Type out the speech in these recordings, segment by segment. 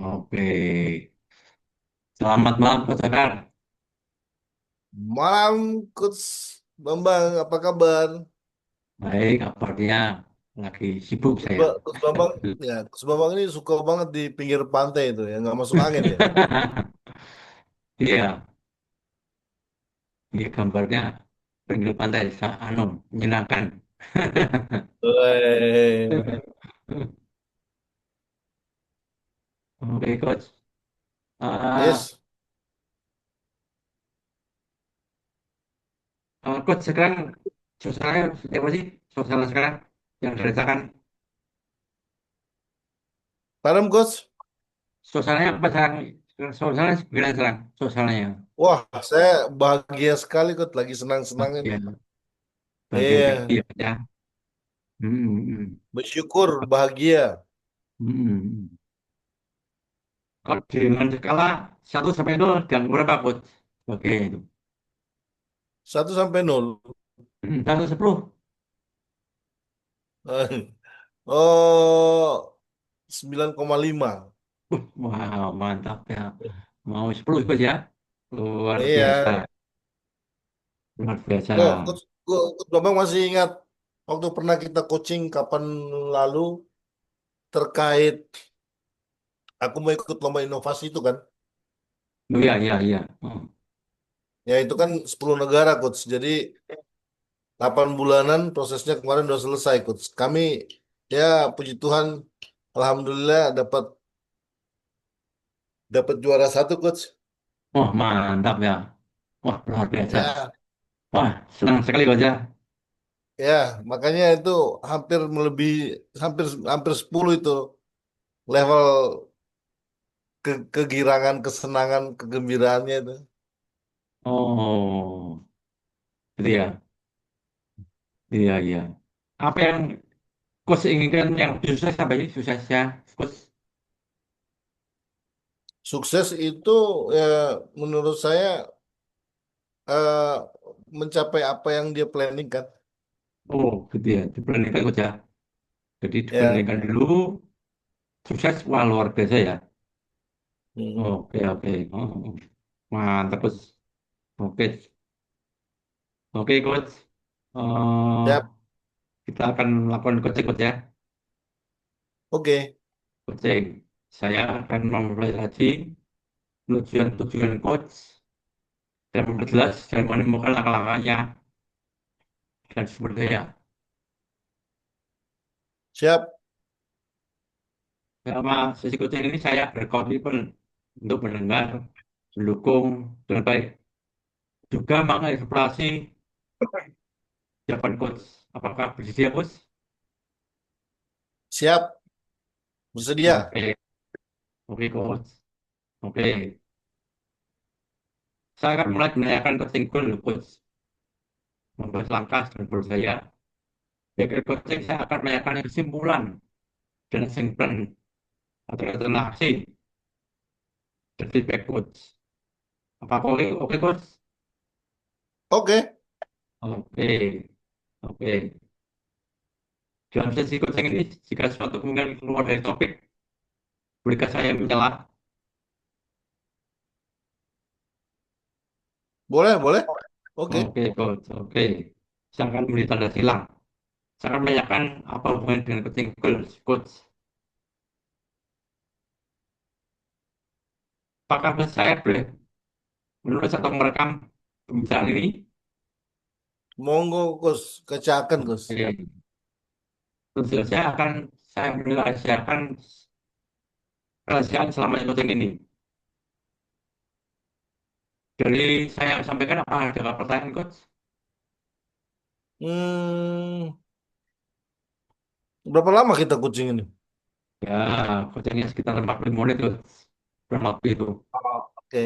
Oke. Selamat malam, Coach Akar. Malam, Coach Bambang, apa kabar? Baik, kabarnya lagi sibuk saya. Coach Bambang, ya, Coach Bambang ini suka banget di pinggir pantai itu ya, nggak masuk angin ya. Iya, ini gambarnya pinggir pantai, menyenangkan. Weh. Oke, Coach. Ah, Yes, Coach, sekarang suasananya seperti apa sih? Suasana sekarang yang dirasakan. paham, Coach? Suasananya apa sekarang? Suasananya gimana sekarang? Suasananya. Wah, saya bahagia sekali, Coach, lagi senang-senang ini. Ya, bagian tinggi Iya, ya. Hmm, hmm, bersyukur, bahagia. hmm. Kalau dengan skala 1 sampai 0 dan berapa, Coach? Oke, itu. 1 sampai 0. 1 ke 10. Oh, 9,5. Wow, mantap ya. Mau 10 Coach ya? Luar biasa. Iya, Luar biasa. Coach Bambang masih ingat waktu pernah kita coaching kapan lalu terkait aku mau ikut lomba inovasi itu kan. Oh, iya, iya, iya. Oh. Ya itu kan 10 negara coach. Jadi 8 bulanan prosesnya kemarin udah selesai coach. Kami ya puji Tuhan alhamdulillah dapat dapat juara satu coach. Wah, mantap ya. Wah, luar biasa. Ya, Wah, senang sekali Coach ya. ya makanya itu hampir melebihi hampir hampir 10 itu level kegirangan, kesenangan, kegembiraannya itu. Oh, itu ya. Iya, iya. Apa yang Coach inginkan yang lebih sukses apa sih suksesnya, Coach? Sukses itu ya menurut saya eh, mencapai apa yang dia planning kan. Oh, gitu ya. Diplaningkan Coach ya. Jadi Ya. diplaningkan dulu, sukses, wah luar biasa ya. Mm-mm. Oke, oke. Oh, mantap, Coach. Oke, oke, Coach. Eh, Siap. kita akan melakukan coaching, Coach ya. Oke. Coaching. Saya akan memulai lagi tujuan-tujuan coach dan memperjelas dan menemukan langkah-langkahnya dan sumber daya. Siap. Selama sesi coaching ini saya berkomitmen untuk mendengar, mendukung, dan baik. Juga mengeksplorasi jawaban coach. Apakah bersedia, Coach? Siap. Bersedia. Oke, oke, Coach. Oke. Saya akan mulai menanyakan coaching goal, Coach. Membahas langkah dan goal saya. Dari coaching saya akan menanyakan kesimpulan dan action plan atau rencana aksi dan feedback coach. Apa oke, oke, Coach? Oke. Oke, oke. Dalam sesi coaching ini, jika suatu kemungkinan keluar dari topik, berikan saya mencelah. Boleh, boleh. Oke. Oke, Coach. Oke. Saya akan memberi tanda silang. Saya akan menanyakan apa hubungan dengan coaching goals, Coach. Apakah saya boleh menulis atau merekam pembicaraan ini? Monggo, Gus. Kecaken, Gus. Oke. Tentu saja akan saya merahasiakan kerahasiaan selama coaching ini. Dari saya sampaikan apa ada pertanyaan, Coach? Hmm, berapa lama kita coaching ini? Ya, coachingnya sekitar 40 menit, Coach. Kurang lebih itu. Oh, oke.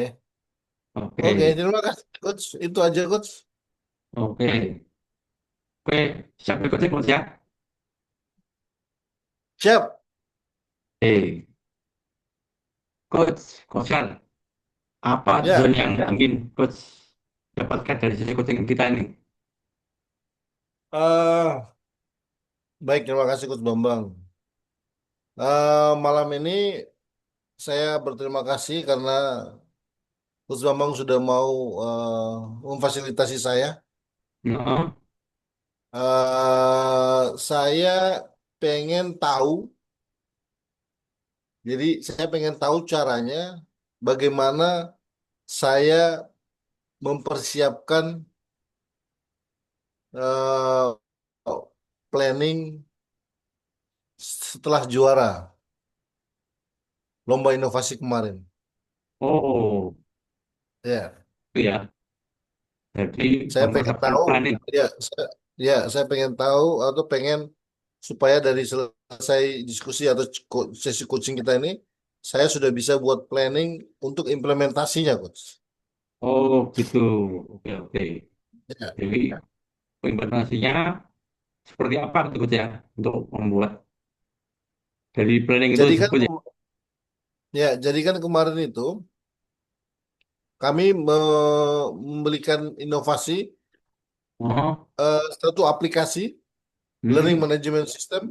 Oke, Oke, terima kasih, Coach. Itu aja, Coach. oke, oke. Siap berikutnya, Coach ya. Siap. Coach, Coach Yan, apa tujuan Ya. yang ingin Coach dapatkan dari sesi coaching kita ini? Baik, terima kasih, Coach Bambang. Malam ini saya berterima kasih karena Coach Bambang sudah mau memfasilitasi saya. Nah, Saya pengen tahu, jadi saya pengen tahu caranya bagaimana saya mempersiapkan eh, planning setelah juara lomba inovasi kemarin. oh, Ya, itu ya. Jadi saya pengen mempersiapkan tahu, planning. ya, saya pengen tahu atau pengen supaya dari selesai diskusi atau sesi coaching kita ini, saya sudah bisa buat planning untuk implementasinya, coach. Oh, gitu. Oke, oke. Ya. Jadi implementasinya seperti apa gitu Coach ya untuk membuat dari planning itu Jadi kan, tersebut ya. jadi kan kemarin itu kami memberikan inovasi Oh, satu aplikasi learning hmm, management system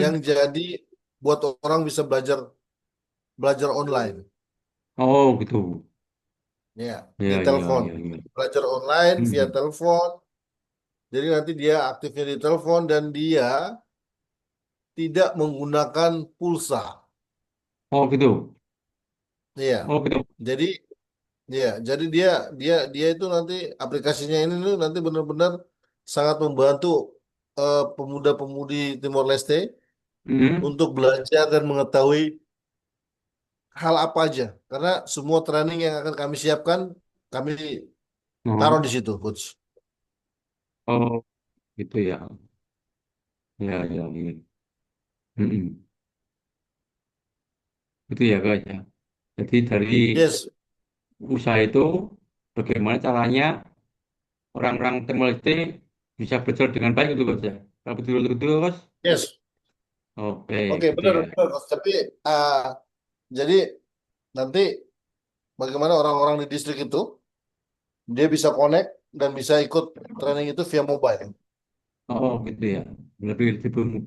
yang hmm. jadi buat orang bisa belajar belajar online. Oh, gitu. Ya, di Ya, ya, telepon. ya, ya. Belajar online via Hmm. telepon. Jadi nanti dia aktifnya di telepon dan dia tidak menggunakan pulsa. Oh, gitu. Iya. Oh, gitu. Jadi jadi dia dia dia itu nanti aplikasinya ini tuh nanti benar-benar sangat membantu pemuda-pemudi Timor Leste Hmm. untuk belajar dan mengetahui hal apa aja. Karena semua training yang akan kami siapkan kami taruh Oh, di situ, coach. oh, gitu ya. Ya, ya, ya. Hmm. Itu ya guys ya. Jadi dari Yes, usaha itu bagaimana caranya orang-orang Timor Leste bisa belajar dengan baik itu Coach ya. Kalau betul betul Coach. yes. Oke, Oke, gitu benar, ya. benar, coach. Tapi jadi nanti bagaimana orang-orang di distrik itu dia bisa connect dan bisa ikut training itu via mobile. Oh, gitu ya. Lebih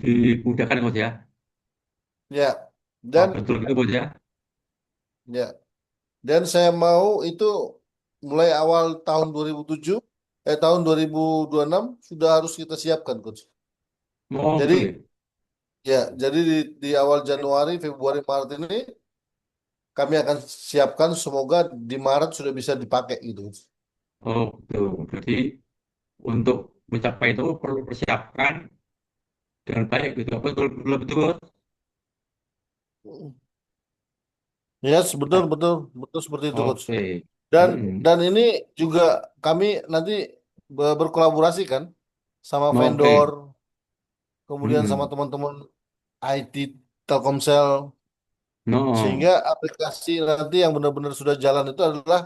dimudahkan Coach ya. Ya. Oh, Dan betul gitu Coach ya. ya, dan saya mau itu mulai awal tahun 2007 tahun 2026 sudah harus kita siapkan, coach. Oh, betul ya. Jadi jadi di awal Januari, Februari, Maret ini kami akan siapkan semoga di Maret sudah bisa dipakai gitu. Oh, betul. Jadi untuk mencapai itu perlu persiapkan dengan baik gitu. Betul betul betul Coach. Yes, betul, betul, betul seperti itu, coach. Oke. Dan Mm-mm. ini juga kami nanti berkolaborasi kan sama vendor, Oke. kemudian sama Mm-mm. teman-teman IT Telkomsel, sehingga No. aplikasi nanti yang benar-benar sudah jalan itu adalah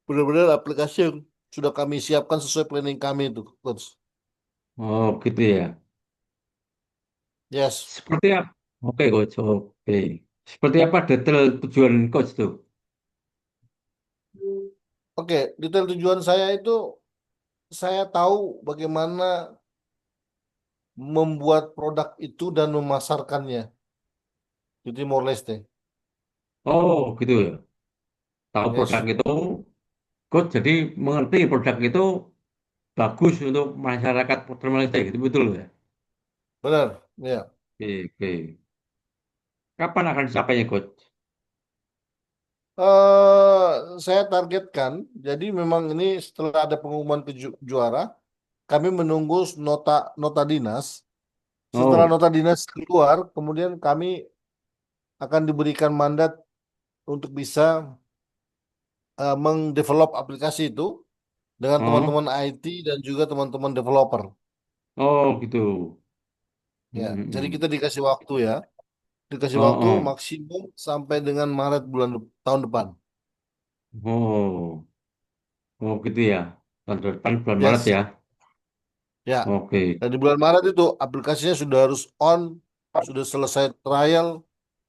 benar-benar aplikasi yang sudah kami siapkan sesuai planning kami itu, coach. Oh, gitu ya. Yes. Seperti apa? Oke, Coach. Oke. Seperti apa detail tujuan Coach tuh? Oke, detail tujuan saya itu saya tahu bagaimana membuat produk itu dan memasarkannya di Timor Leste. Oh, gitu ya. Tahu produk Yes, itu, Coach jadi mengerti produk itu bagus untuk masyarakat Malaysia gitu, betul ya? benar. Ya. Oke, oke. Kapan akan disapainya, Coach? Saya targetkan, jadi memang ini setelah ada pengumuman juara, kami menunggu nota nota dinas. Setelah Oh, nota dinas keluar, kemudian kami akan diberikan mandat untuk bisa mengdevelop aplikasi itu dengan oh, teman-teman IT dan juga teman-teman developer. oh, gitu. Ya, jadi Hmm, kita dikasih waktu ya, dikasih oh, waktu oh, maksimum sampai dengan Maret tahun depan. oh, oh, gitu ya. Tahun depan bulan Maret Yes, ya. ya. Oke. Dan di bulan Maret itu aplikasinya sudah harus on, sudah selesai trial,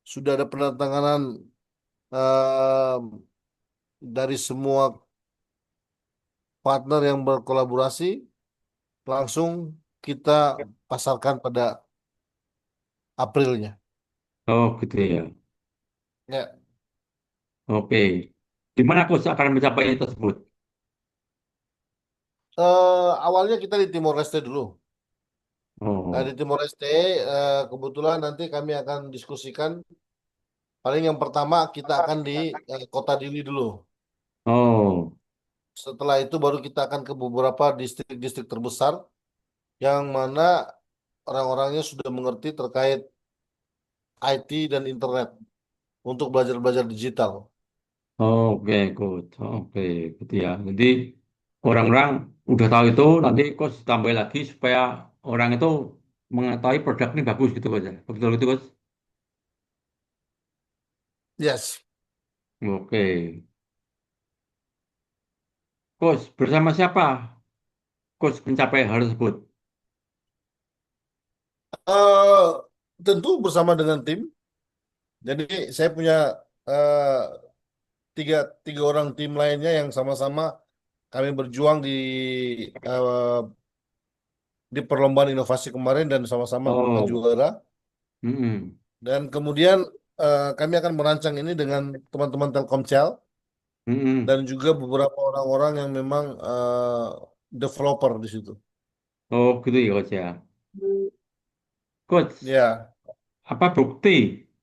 sudah ada penandatanganan eh, dari semua partner yang berkolaborasi, langsung kita pasarkan pada Aprilnya. Oh, gitu ya. Ya. Oke. Di mana coach akan mencapai ini tersebut? Awalnya kita di Timor Leste dulu. Nah, di Oh, Timor Leste, kebetulan nanti kami akan diskusikan. Paling yang pertama kita akan di Kota Dili dulu. oh, Setelah itu baru kita akan ke beberapa distrik-distrik terbesar yang mana orang-orangnya sudah mengerti terkait IT dan internet untuk belajar-belajar digital. oke, coach. Oke, gitu ya. Jadi orang-orang udah tahu itu, nanti coach tambah lagi supaya orang itu mengetahui produk ini bagus gitu coach. Ya. Betul gitu coach. Yes. Oke, coach bersama siapa coach mencapai hal tersebut? eh Tentu bersama dengan tim. Jadi saya punya eh, tiga tiga orang tim lainnya yang sama-sama kami berjuang eh, di perlombaan inovasi kemarin dan sama-sama dapat Oh, juara. mm-mm, Dan kemudian kami akan merancang ini dengan teman-teman Telkomsel mm-mm. dan juga beberapa orang-orang yang memang developer di situ. Oh, gitu ya coach ya. Coach, Ya, apa bukti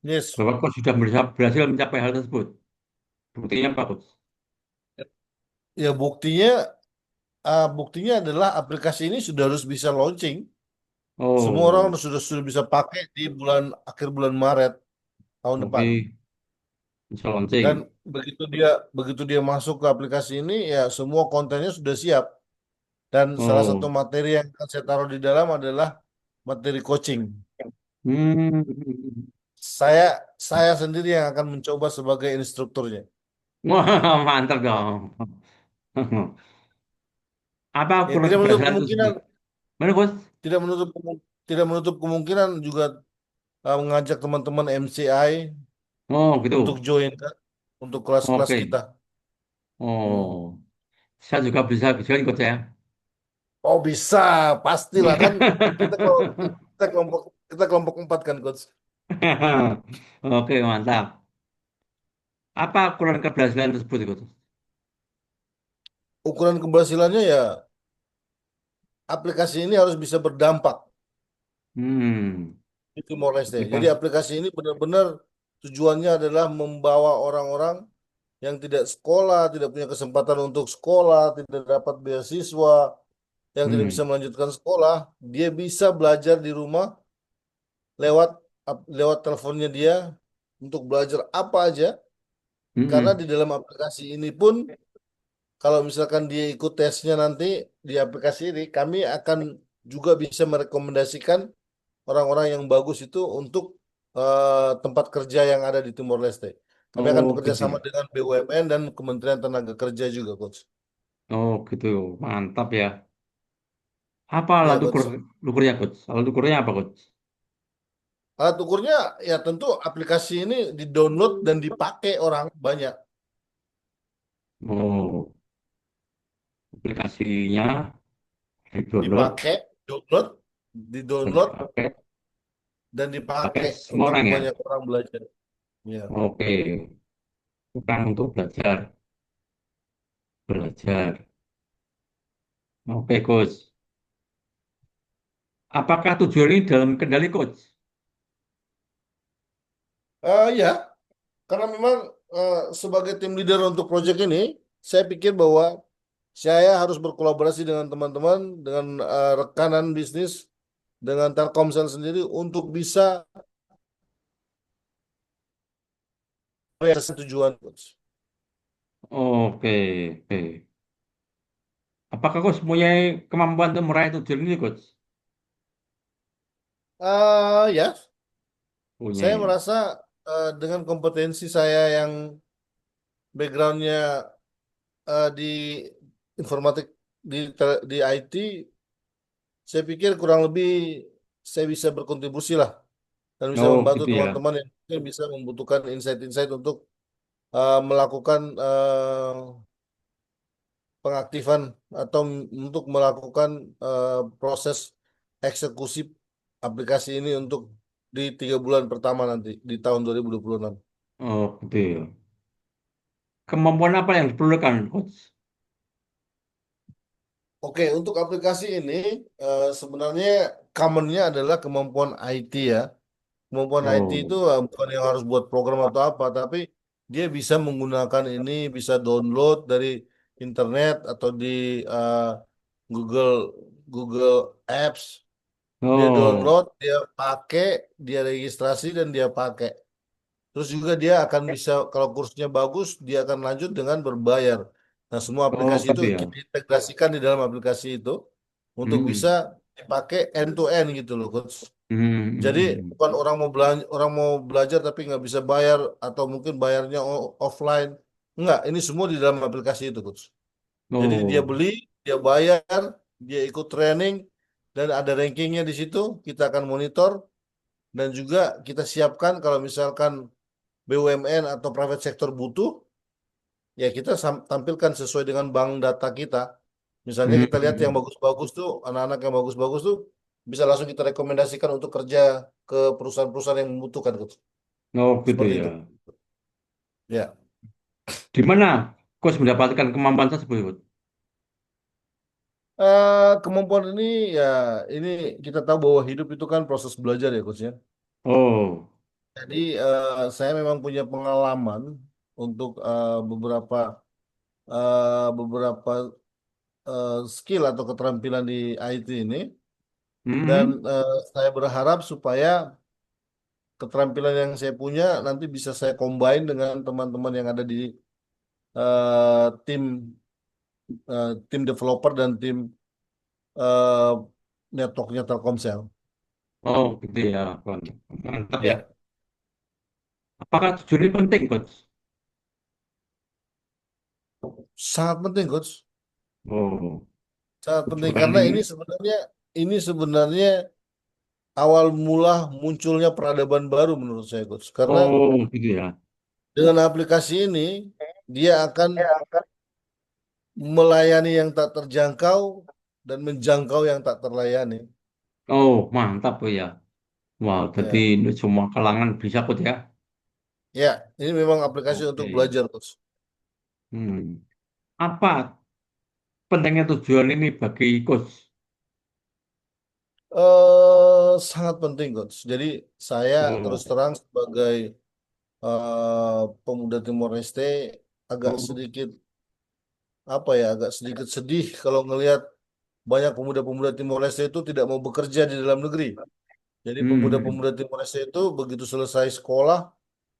yes. bahwa coach sudah berhasil mencapai hal tersebut? Buktinya apa coach? Ya buktinya adalah aplikasi ini sudah harus bisa launching. Semua orang Oh, sudah bisa pakai di akhir bulan Maret tahun depan. oke, bisa Dan launching. begitu dia masuk ke aplikasi ini, ya semua kontennya sudah siap. Dan salah satu Oh, materi yang akan saya taruh di dalam adalah materi coaching. hmm. Saya saya sendiri yang akan mencoba sebagai instrukturnya. Wah, mantap dong. Apa Ya, ukuran keberhasilan tersebut? Mana coach? tidak menutup tidak menutup kemungkinan juga mengajak teman-teman MCI Oh, gitu. untuk join kan, untuk kelas-kelas Oke. kita. Oh, Hmm. saya juga bisa join coach ya. Oh bisa, pastilah kan kita kalau kita kelompok kita kelompok 4 kan coach. Oke, mantap. Apa ukuran keberhasilan tersebut, coach? Ukuran keberhasilannya ya aplikasi ini harus bisa berdampak Hmm, di Timor Leste. Jadi aplikasi. aplikasi ini benar-benar tujuannya adalah membawa orang-orang yang tidak sekolah, tidak punya kesempatan untuk sekolah, tidak dapat beasiswa, yang tidak bisa Hmm, melanjutkan sekolah, dia bisa belajar di rumah lewat lewat teleponnya dia untuk belajar apa aja. Karena hmm, di dalam aplikasi ini pun kalau misalkan dia ikut tesnya nanti di aplikasi ini, kami akan juga bisa merekomendasikan orang-orang yang bagus itu untuk tempat kerja yang ada di Timor Leste. Kami akan oh, bekerja gitu ya. sama dengan BUMN dan Kementerian Tenaga Kerja juga, Coach. Oh, gitu. Mantap ya. Apa Ya, alat Coach. ukurnya, coach? Alat ukurnya apa, coach? Alat ukurnya ya tentu aplikasi ini di-download dan dipakai orang banyak. Oh, aplikasinya di-download Dipakai, download, dan di-download dipakai dan pakai dipakai semua untuk orang ya. banyak orang belajar. Ya. Oke, bukan untuk belajar, belajar. Oke, coach. Apakah tujuan ini dalam kendali coach? Ya, karena memang sebagai tim leader untuk proyek ini, saya pikir bahwa saya harus berkolaborasi dengan teman-teman, dengan rekanan bisnis, dengan Telkomsel sendiri untuk bisa realisasi tujuan, Coach. Oke, oke. Apakah coach punya kemampuan untuk meraih tujuan ini, coach? Ya, saya Punya. merasa dengan kompetensi saya yang backgroundnya di informatik di IT, saya pikir kurang lebih saya bisa berkontribusi lah dan bisa Oh, membantu gitu ya. teman-teman yang mungkin bisa membutuhkan insight-insight untuk melakukan pengaktifan atau untuk melakukan proses eksekusi aplikasi ini untuk di 3 bulan pertama nanti di tahun 2026. Oh, gitu ya. Kemampuan apa yang diperlukan, Coach? Oke, untuk aplikasi ini sebenarnya commonnya adalah kemampuan IT ya. Kemampuan IT itu Oh, bukan yang harus buat program atau apa, tapi dia bisa menggunakan ini, bisa download dari internet atau di eh, Google Google Apps. Dia oh, download, dia pakai, dia registrasi dan dia pakai. Terus juga dia akan bisa, kalau kursnya bagus, dia akan lanjut dengan berbayar. Nah, semua oh, aplikasi itu gitu ya. kita integrasikan di dalam aplikasi itu untuk bisa Hmm, dipakai end to end gitu loh, Coach. hmm, hmm, Jadi hmm. bukan orang mau belajar tapi nggak bisa bayar atau mungkin bayarnya offline. Enggak, ini semua di dalam aplikasi itu, Coach. Jadi dia Oh, beli, dia bayar, dia ikut training dan ada rankingnya di situ. Kita akan monitor dan juga kita siapkan kalau misalkan BUMN atau private sector butuh, ya kita tampilkan sesuai dengan bank data kita. Misalnya kita lihat yang hmm. bagus-bagus tuh, anak-anak yang bagus-bagus tuh bisa langsung kita rekomendasikan untuk kerja ke perusahaan-perusahaan yang membutuhkan, Coach. Oh, gitu Seperti ya. itu. Ya. Di mana Coach mendapatkan kemampuan tersebut, Coach? Kemampuan ini ya ini kita tahu bahwa hidup itu kan proses belajar ya, Coach ya. Oh, Jadi saya memang punya pengalaman untuk beberapa skill atau keterampilan di IT ini dan hmm. saya berharap supaya keterampilan yang saya punya nanti bisa saya combine dengan teman-teman yang ada di tim tim developer dan tim eh, networknya Telkomsel. Oh, gitu ya. Mantap ya. Ya, Apakah tujuan ini penting, Coach? sangat penting, Coach. Oh, Sangat penting tujuan karena ini. ini sebenarnya awal mula munculnya peradaban baru menurut saya, Coach. Karena Oh, gitu ya. dengan aplikasi ini dia akan melayani yang tak terjangkau dan menjangkau yang tak terlayani. Oh, mantap oh ya. Wow, jadi Ya, ini semua kalangan bisa, Coach ya. ya, ini memang aplikasi untuk Oke. belajar, Coach. Hmm. Apa pentingnya tujuan ini bagi Coach? Sangat penting, Coach. Jadi saya terus Oh, terang sebagai pemuda Timor Leste agak oh, sedikit agak sedikit sedih kalau ngelihat banyak pemuda-pemuda Timor Leste itu tidak mau bekerja di dalam negeri. Jadi hmm. pemuda-pemuda Timor Leste itu begitu selesai sekolah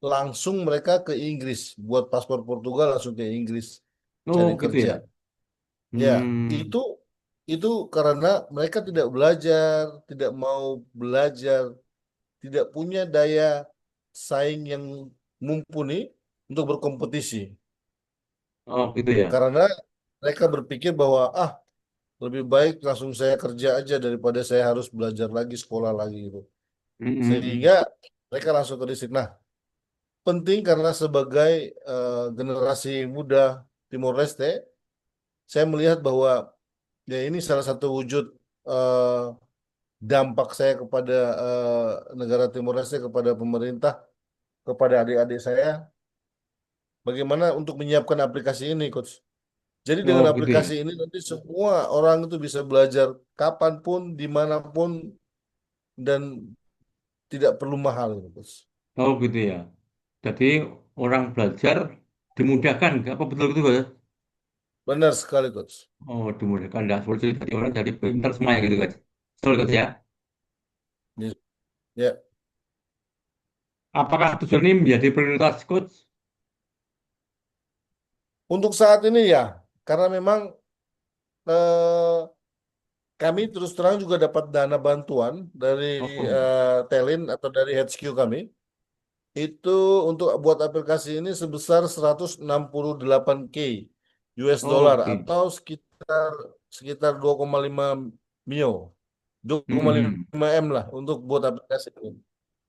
langsung mereka ke Inggris, buat paspor Portugal langsung ke Inggris Oh, cari gitu kerja. ya. Ya, Hmm. itu itu karena mereka tidak belajar, tidak mau belajar, tidak punya daya saing yang mumpuni untuk berkompetisi. Oh, gitu ya. Karena mereka berpikir bahwa lebih baik langsung saya kerja aja daripada saya harus belajar lagi, sekolah lagi gitu. Sehingga Hmm. mereka langsung ke distrik. Nah, penting karena sebagai generasi muda Timor Leste, saya melihat bahwa ya ini salah satu wujud eh, dampak saya kepada negara Timor Leste, kepada pemerintah, kepada adik-adik saya, bagaimana untuk menyiapkan aplikasi ini, Coach. Jadi dengan Oh, gitu ya. aplikasi ini nanti semua orang itu bisa belajar kapanpun, dimanapun, dan tidak perlu mahal, gitu, Coach. Oh, gitu ya. Jadi orang belajar dimudahkan, apa betul itu, Coach? Benar sekali, Coach. Oh, dimudahkan. Nggak seperti jadi orang jadi pintar semua gitu, Coach. Betul, Coach ya. Ya, Apakah tujuan ini menjadi prioritas, Coach? untuk saat ini ya, karena memang eh, kami terus terang juga dapat dana bantuan dari Oh, Telin atau dari HQ kami. Itu untuk buat aplikasi ini sebesar 168K US dollar oke. atau sekitar sekitar 2,5 mio, dua koma Hmm. lima M lah untuk buat aplikasi ini.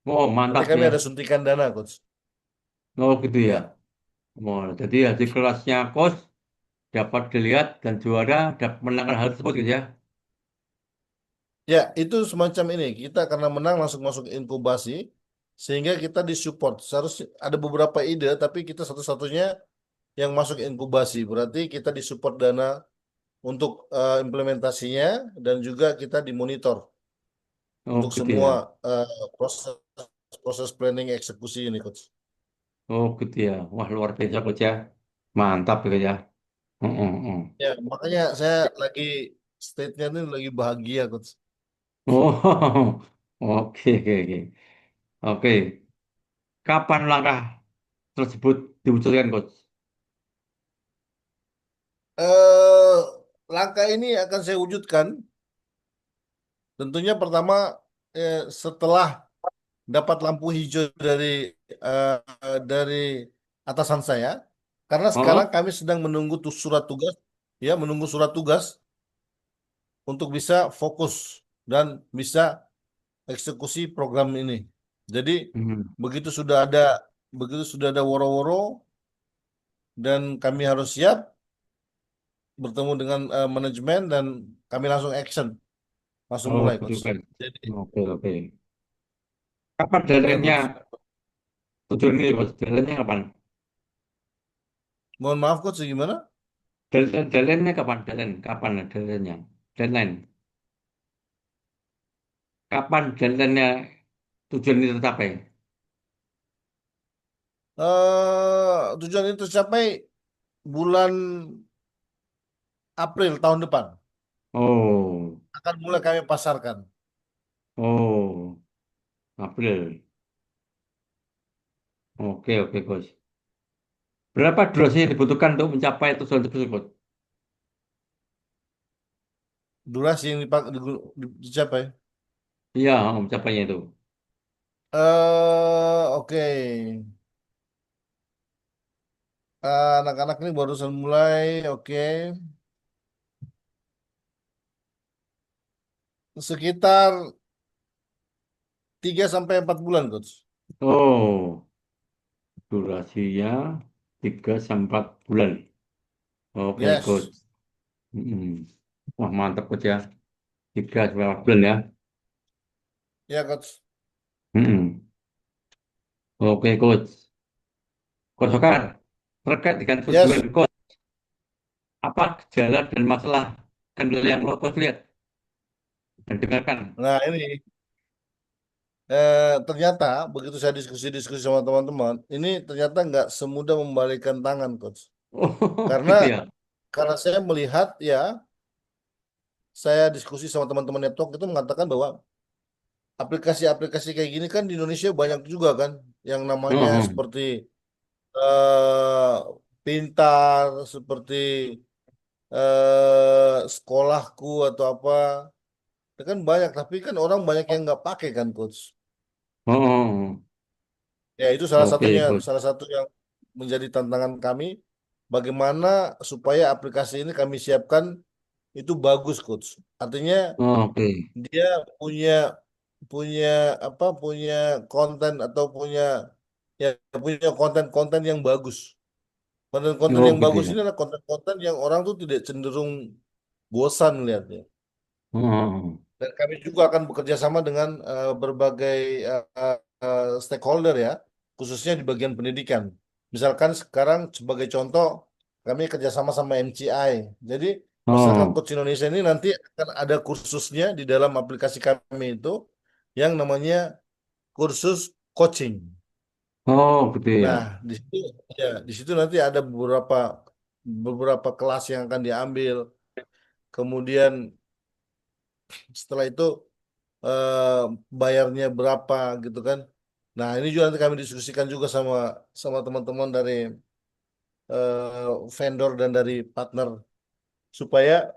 Oh, Nanti mantap kami ya. ada suntikan dana, Coach. Oh, gitu ya. Ya. Oh, jadi hasil kelasnya Coach dapat dilihat dan juara dapat menangkan hal tersebut gitu ya. Ya, itu semacam ini. Kita karena menang langsung masuk inkubasi sehingga kita disupport. Seharusnya ada beberapa ide, tapi kita satu-satunya yang masuk inkubasi. Berarti kita disupport dana untuk implementasinya dan juga kita dimonitor Oh untuk gitu ya. semua eh, proses proses planning eksekusi ini, Coach. Oh gitu ya. Wah luar biasa Coach ya. Mantap gitu ya. Ya, makanya saya lagi state-nya ini lagi bahagia, Coach. Oh, oke, oke, oke. Oke, kapan langkah tersebut diwujudkan, Coach? eh Langkah ini akan saya wujudkan tentunya pertama setelah dapat lampu hijau dari atasan saya, karena sekarang Oh, kami sedang menunggu surat tugas, ya, menunggu surat tugas untuk bisa fokus dan bisa eksekusi program ini. Jadi hmm. begitu sudah ada begitu sudah ada woro-woro dan kami harus siap bertemu dengan manajemen dan kami langsung action, langsung Oh mulai, gitu coach. kan. Jadi Oke, oke. Kapan ya, deadline-nya coach. tujuan ini, Coach? Deadline-nya kapan? Mohon maaf, coach, gimana? Deadline-nya kapan? Deadline, kapan deadline-nya? Deadline. Kapan deadline-nya tujuan ini tercapai? Tujuan itu tercapai bulan April tahun depan. Oh, Akan mulai kami pasarkan. oh, April. Oke, oke, Coach. Berapa durasi yang dibutuhkan untuk mencapai tujuan tersebut? Durasi yang dicapai. Iya, mencapainya itu. Oke. Anak-anak ini barusan mulai. Oke. Sekitar 3 sampai 4 bulan, coach. Oh, durasinya 3 sampai 4 bulan. Oke, Yes. Coach. Mm-mm. Wah, mantap, Coach ya. 3 sampai 4 bulan ya. Ya, coach. Mm-mm. Oke, Coach. Coach Sokar, terkait dengan tujuan Yes. Coach, apa gejala dan masalah kendala yang lo Coach lihat dan dengarkan? Nah, ini ternyata begitu saya diskusi-diskusi sama teman-teman, ini ternyata nggak semudah membalikan tangan, coach. Oh, Karena gitu ya. karena saya melihat, ya, saya diskusi sama teman-teman network itu mengatakan bahwa aplikasi-aplikasi kayak gini kan di Indonesia banyak juga kan, yang namanya Oh, seperti eh Pintar, seperti sekolahku atau apa, itu kan banyak. Tapi kan orang banyak yang nggak pakai kan, coach. oh, oh. Ya, itu Oke, Coach. salah satu yang menjadi tantangan kami. Bagaimana supaya aplikasi ini kami siapkan itu bagus, coach. Artinya Oh, oke. dia punya punya punya konten atau ya punya konten-konten yang bagus. Konten-konten Oh, yang gitu bagus ya. ini adalah konten-konten yang orang tuh tidak cenderung bosan melihatnya. Oh, oh, Dan kami juga akan bekerja sama dengan berbagai stakeholder, ya, khususnya di bagian pendidikan. Misalkan sekarang sebagai contoh, kami kerjasama sama MCI. Jadi Masyarakat oh, Coach Indonesia ini nanti akan ada kursusnya di dalam aplikasi kami itu yang namanya kursus coaching. oh, gitu ya. Nah, di situ ya, di situ nanti ada beberapa beberapa kelas yang akan diambil. Kemudian setelah itu eh, bayarnya berapa gitu kan. Nah, ini juga nanti kami diskusikan juga sama sama teman-teman dari vendor dan dari partner supaya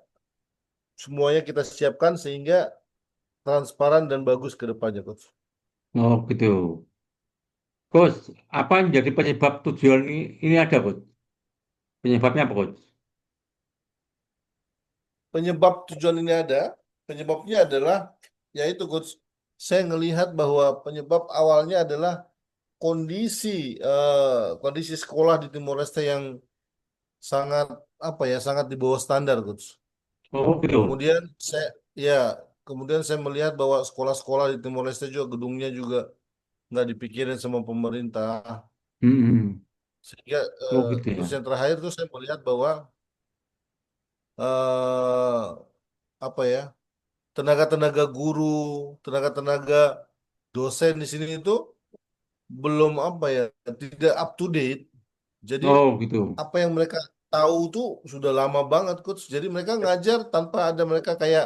semuanya kita siapkan sehingga transparan dan bagus ke depannya, Coach. Oh, gitu. Coach, apa yang jadi penyebab tujuan ini ada, Coach? Penyebabnya apa, Coach? Penyebab tujuan ini ada, penyebabnya adalah yaitu, Coach, saya ngelihat bahwa penyebab awalnya adalah kondisi kondisi sekolah di Timor Leste yang sangat sangat di bawah standar, Coach. Oh, gitu. Kemudian saya ya kemudian saya melihat bahwa sekolah-sekolah di Timor Leste juga gedungnya juga nggak dipikirin sama pemerintah. Hmm. Sehingga Oh gitu ya. terus yang terakhir tuh saya melihat bahwa eh, apa ya, tenaga-tenaga guru, tenaga-tenaga dosen di sini itu belum apa ya, tidak up to date. Jadi Oh gitu. apa yang mereka tahu tuh sudah lama banget, coach. Jadi mereka ngajar tanpa ada mereka kayak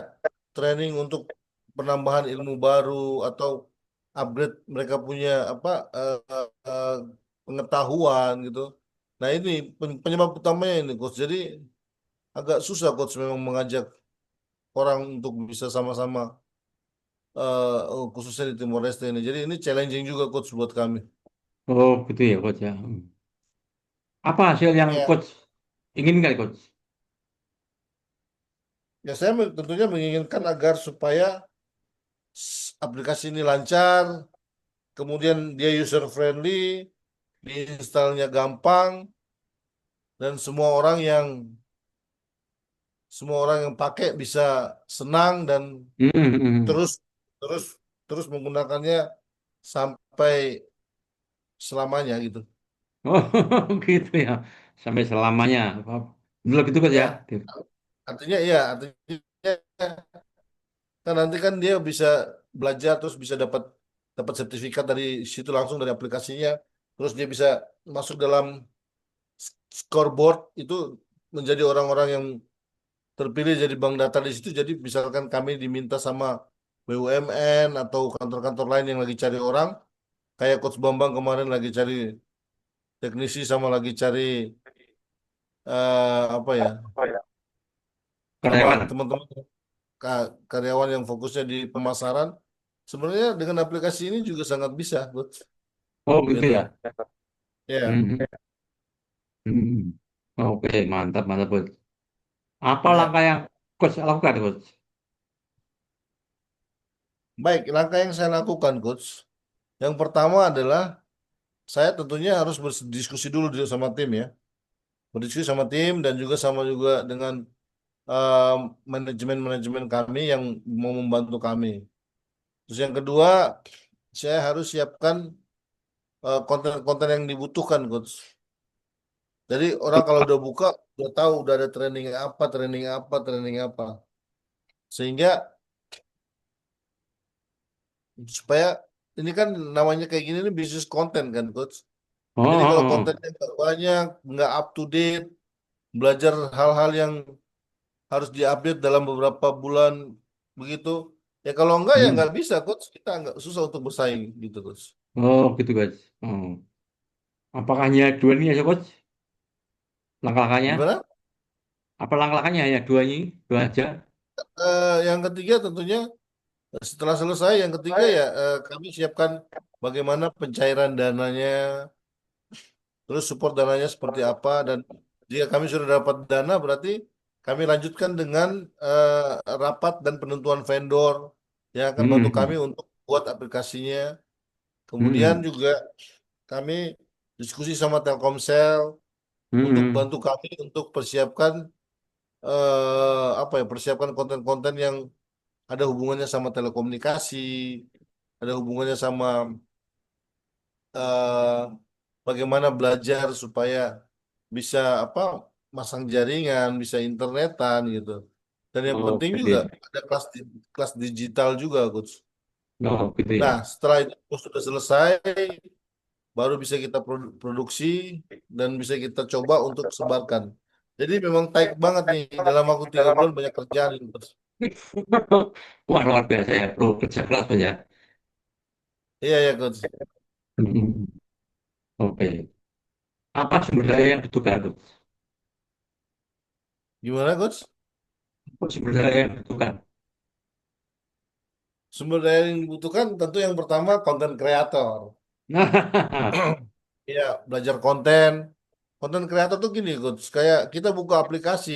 training untuk penambahan ilmu baru atau upgrade mereka punya apa pengetahuan gitu. Nah ini penyebab utamanya ini, coach. Jadi agak susah, coach, memang mengajak orang untuk bisa sama-sama khususnya di Timor Leste ini. Jadi ini challenging juga, coach, buat kami. Oh gitu ya coach ya. Hmm. Apa hasil yang Ya, coach inginkan coach? ya saya tentunya menginginkan agar supaya aplikasi ini lancar, kemudian dia user friendly, diinstalnya gampang, dan semua orang yang pakai bisa senang dan Hmm, hmm, hmm. terus terus terus menggunakannya sampai selamanya gitu. Oh gitu ya. Sampai selamanya. Apa? Betul gitu coach Ya, ya. artinya kan nanti kan dia bisa belajar terus bisa dapat dapat sertifikat dari situ langsung dari aplikasinya, terus dia bisa masuk dalam scoreboard itu menjadi orang-orang yang terpilih jadi bank data di situ. Jadi misalkan kami diminta sama BUMN atau kantor-kantor lain yang lagi cari orang, kayak Coach Bambang kemarin lagi cari teknisi sama lagi cari apa ya, sama Karyawan. teman-teman karyawan yang fokusnya di pemasaran. Sebenarnya dengan aplikasi ini juga sangat bisa, Coach. Oh gitu Gitu. ya. Ya, Hmm, hmm. Oke, mantap, mantap, coach. Apa ya. langkah yang coach lakukan, coach? Baik, langkah yang saya lakukan, Coach. Yang pertama adalah saya tentunya harus berdiskusi dulu sama tim ya. Berdiskusi sama tim dan juga dengan eh, manajemen-manajemen kami yang mau membantu kami. Terus yang kedua, saya harus siapkan konten-konten yang dibutuhkan, Coach. Jadi orang kalau udah buka, udah tahu udah ada training apa, training apa, training apa. Sehingga supaya ini kan namanya kayak gini nih bisnis konten kan, Coach. Oh, Jadi oh, kalau oh. kontennya nggak banyak, nggak up to date, belajar hal-hal yang harus diupdate dalam beberapa bulan begitu. Ya kalau enggak ya Hmm. nggak bisa, coach. Kita nggak susah untuk bersaing gitu, coach. Oh, gitu, coach. Oh. Apakah hanya dua ini aja, coach? Langkah-langkahnya? Gimana? Apa langkah-langkahnya hanya dua ini? Dua aja? Yang ketiga tentunya setelah selesai, yang ketiga ya kami siapkan bagaimana pencairan dananya, terus support dananya seperti apa, dan jika kami sudah dapat dana berarti kami lanjutkan dengan rapat dan penentuan vendor yang akan bantu kami Hmm. untuk buat aplikasinya. Kemudian Hmm. juga kami diskusi sama Telkomsel untuk Hmm. bantu kami untuk persiapkan apa ya, persiapkan konten-konten yang ada hubungannya sama telekomunikasi, ada hubungannya sama eh, bagaimana belajar supaya bisa apa, masang jaringan, bisa internetan gitu. Dan yang Oh, penting gitu juga ya. ada kelas digital juga, Coach. Oh, gitu ya. Nah, setelah itu sudah selesai, baru bisa kita produksi dan bisa kita coba untuk sebarkan. Jadi memang tight banget nih, dalam waktu 3 bulan banyak kerjaan ini, Coach. Wah, luar biasa ya. Perlu kerja keras, Coach, ya. Iya ya, Coach. Hmm. Oke. Apa sumber daya yang dibutuhkan, coach? Gimana, Coach? Apa sumber daya yang dibutuhkan? Sumber daya yang dibutuhkan tentu yang pertama konten kreator. Iya, belajar konten. Konten kreator tuh gini, Coach. Kayak kita buka aplikasi,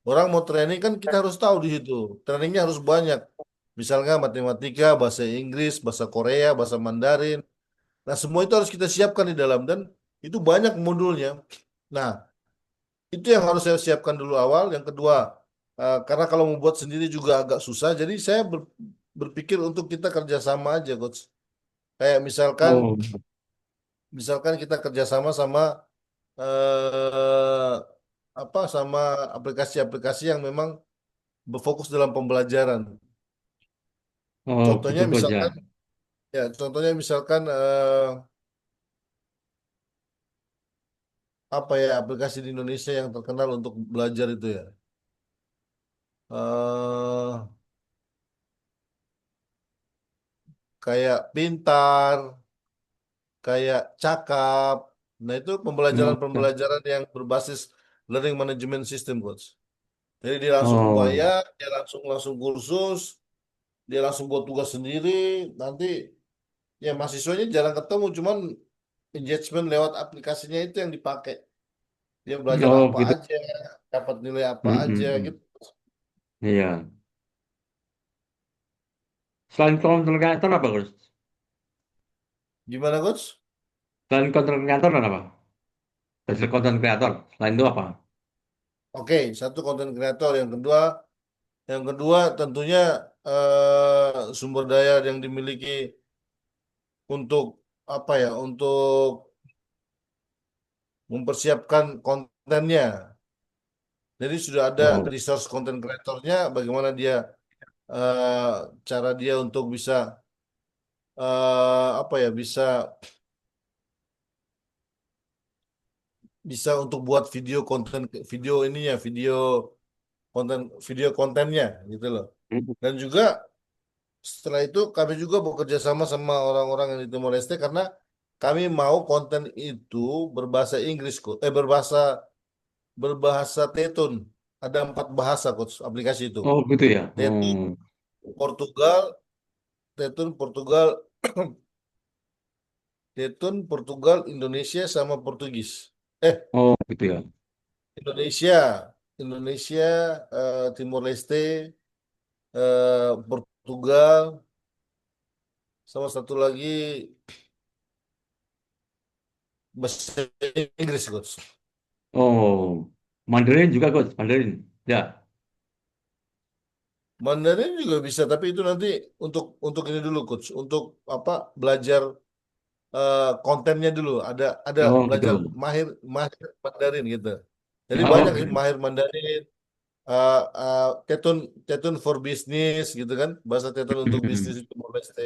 orang mau training kan kita harus tahu di situ. Trainingnya harus banyak. Misalnya matematika, bahasa Inggris, bahasa Korea, bahasa Mandarin. Nah, semua itu harus kita siapkan di dalam dan itu banyak modulnya. Nah, itu yang harus saya siapkan dulu awal. Yang kedua, karena kalau membuat sendiri juga agak susah, jadi saya berpikir untuk kita kerjasama aja, Coach. Kayak misalkan, Oh, misalkan kita kerjasama sama eh, apa sama aplikasi-aplikasi yang memang berfokus dalam pembelajaran. oh gitu Contohnya Coach ya. misalkan, ya contohnya misalkan apa ya aplikasi di Indonesia yang terkenal untuk belajar itu ya. eh Kayak Pintar, kayak Cakap. Nah, itu Oh, pembelajaran-pembelajaran yang berbasis learning management system, Coach. Jadi dia langsung oh, bayar, dia langsung langsung kursus, dia langsung buat tugas sendiri. Nanti ya mahasiswanya jarang ketemu, cuman engagement lewat aplikasinya itu yang dipakai. Dia belajar oh apa gitu. aja, dapat nilai apa aja gitu. Mm-mm. Iya. Selain content creator apa Coach? Gimana, Coach? Selain content creator dan apa? Hasil content creator. Selain itu apa? Oke, satu konten kreator. Yang kedua tentunya sumber daya yang dimiliki untuk apa ya, untuk mempersiapkan kontennya. Jadi sudah ada Oh, resource konten kreatornya, bagaimana dia eh, cara dia untuk bisa apa ya, bisa bisa untuk buat video konten, video ininya, video kontennya gitu loh. mm. Dan juga setelah itu kami juga bekerja sama sama orang-orang yang di Timor Leste karena kami mau konten itu berbahasa Inggris, berbahasa berbahasa Tetun. Ada 4 bahasa, coach, aplikasi itu. Oh gitu ya. Tetun Portugal, Tetun Portugal, Tetun Portugal, Indonesia sama Portugis. Oh gitu ya. Indonesia, Indonesia, Timor Leste, Portugal, sama satu lagi bahasa Inggris, coach. Oh, Mandarin juga Coach. Mandarin. Ya. Mandarin juga bisa, tapi itu nanti untuk ini dulu, coach. Untuk apa? Belajar kontennya dulu. Ada Oh gitu. belajar mahir mahir Mandarin gitu. Jadi Oh, banyak sih mahir Mandarin. Tetun Tetun for Business gitu kan, bahasa Tetun untuk bisnis itu Leste.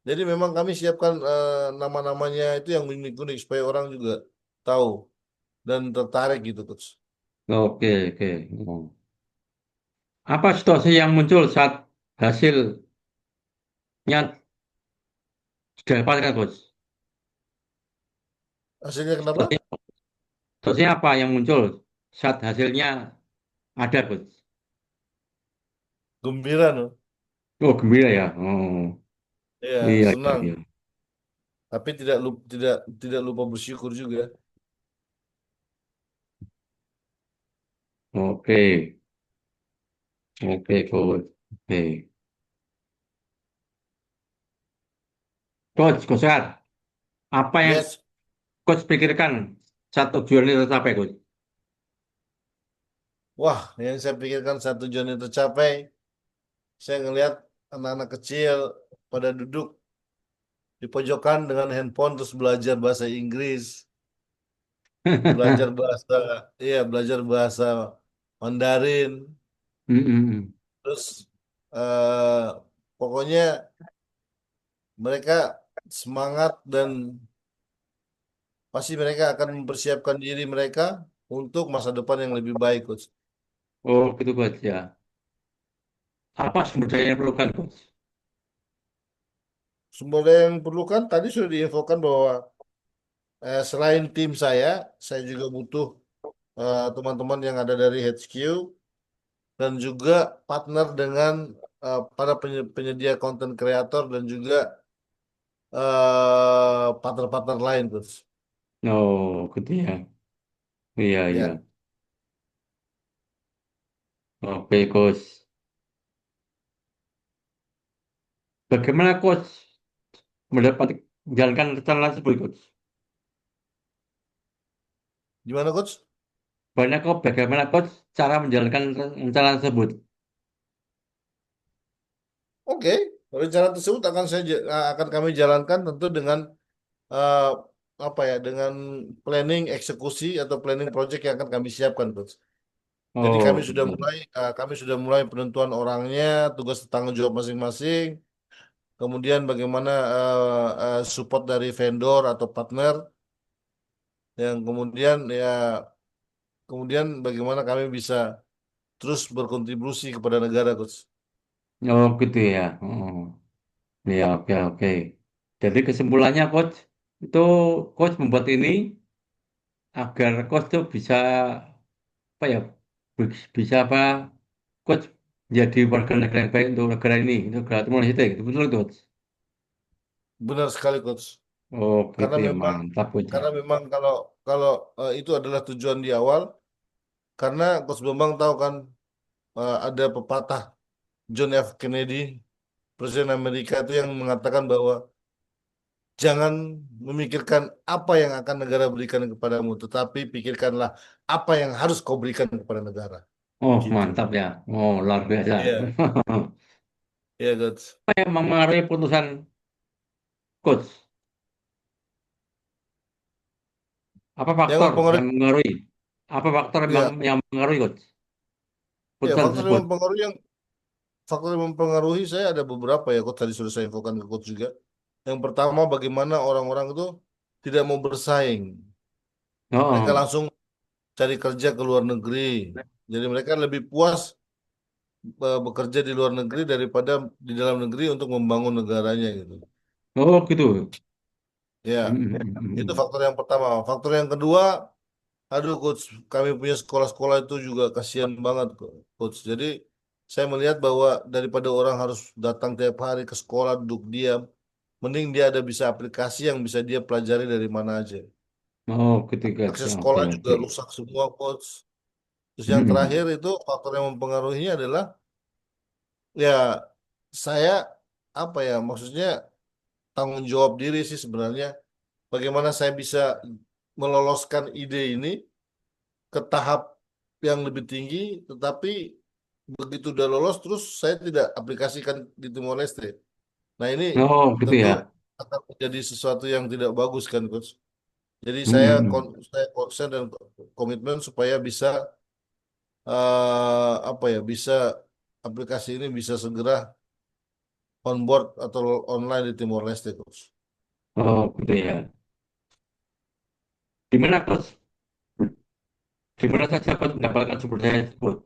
Jadi memang kami siapkan nama-namanya itu yang unik-unik supaya orang juga tahu dan tertarik gitu, coach. oke, oke. Oh. Apa situasi yang muncul saat hasilnya sudah dapatkan, Coach? Hasilnya kenapa? Situasi, situasi apa yang muncul saat hasilnya ada, Coach? Gembira, no? Oh, gembira ya. Oh, Ya, iya, iya, senang. iya. Tapi tidak lupa bersyukur juga. Oke, oke, Coach. Oke. Coach Sehat, apa yang Yes. Coach pikirkan saat tujuan ini tercapai, Coach? Wah, yang saya pikirkan satu tujuan yang tercapai, saya ngelihat anak-anak kecil pada duduk di pojokan dengan handphone terus belajar bahasa Inggris, belajar bahasa, iya belajar bahasa Mandarin, Mm-mm. terus eh, pokoknya mereka semangat dan pasti mereka akan mempersiapkan diri mereka untuk masa depan yang lebih baik, Coach. Oh, gitu, Coach ya. Apa sumber daya yang diperlukan, Coach? Sumber daya yang diperlukan tadi sudah diinfokan bahwa selain tim saya juga butuh teman-teman yang ada dari HQ dan juga partner dengan para penyedia konten kreator dan juga partner-partner lain, Coach. Oh, gitu ya. Iya, Ya, iya. Oke, Coach. Bagaimana Coach mendapat menjalankan rencana tersebut, Coach? gimana, Coach? Bagaimana Coach cara menjalankan rencana tersebut? Oke. Rencana tersebut akan kami jalankan tentu dengan eh, apa ya, dengan planning eksekusi atau planning project yang akan kami siapkan, Coach. Jadi Oh, gitu. kami sudah mulai penentuan orangnya, tugas tanggung jawab masing-masing, kemudian bagaimana support dari vendor atau partner, yang kemudian bagaimana kami bisa terus berkontribusi kepada negara, Coach. Oh, gitu ya. Oh, ya, oke, oke. Jadi kesimpulannya, Coach, itu Coach membuat ini agar Coach tuh bisa apa ya, bisa apa, Coach jadi warga negara yang baik untuk negara ini, untuk negara Timor Leste, gitu. Betul, Coach? Benar sekali, Coach. Oh, gitu Karena ya, memang mantap, Coach ya. karena memang kalau itu adalah tujuan di awal, karena Coach Bambang tahu kan, ada pepatah John F. Kennedy, Presiden Amerika itu yang mengatakan bahwa jangan memikirkan apa yang akan negara berikan kepadamu, tetapi pikirkanlah apa yang harus kau berikan kepada negara. Oh, Gitu. mantap ya. Oh, luar biasa. Iya, iya, Coach. Apa yang mempengaruhi putusan Coach? Apa Yang faktor mempengaruhi, yang mempengaruhi? Apa faktor ya, yang mempengaruhi, Coach? ya Putusan faktor yang tersebut. mempengaruhi saya ada beberapa ya, Coach. Tadi sudah saya infokan ke Coach juga. Yang pertama, bagaimana orang-orang itu tidak mau bersaing. Mereka Oh, langsung cari kerja ke luar negeri. Jadi mereka lebih puas bekerja di luar negeri daripada di dalam negeri untuk membangun negaranya gitu. oh gitu. Ya, itu faktor yang pertama. Faktor yang kedua, aduh coach, kami punya sekolah-sekolah itu juga kasihan banget coach. Jadi saya melihat bahwa daripada orang harus datang tiap hari ke sekolah duduk diam, mending dia ada bisa aplikasi yang bisa dia pelajari dari mana aja. Oh, gitu, Coach. Akses Oke, sekolah juga oke. rusak semua coach. Terus yang terakhir itu faktor yang mempengaruhinya adalah, ya, saya apa ya, maksudnya tanggung jawab diri sih sebenarnya. Bagaimana saya bisa meloloskan ide ini ke tahap yang lebih tinggi, tetapi begitu udah lolos terus saya tidak aplikasikan di Timor Leste. Nah ini Oh, gitu tentu ya. akan menjadi sesuatu yang tidak bagus kan, Coach. Jadi Hmm. saya konsen dan komitmen supaya bisa apa ya, bisa aplikasi ini bisa segera on board atau online di Timor Leste, Coach. Oh, gitu ya. Di mana, Coach? Di mana saja Coach mendapatkan sumber daya tersebut?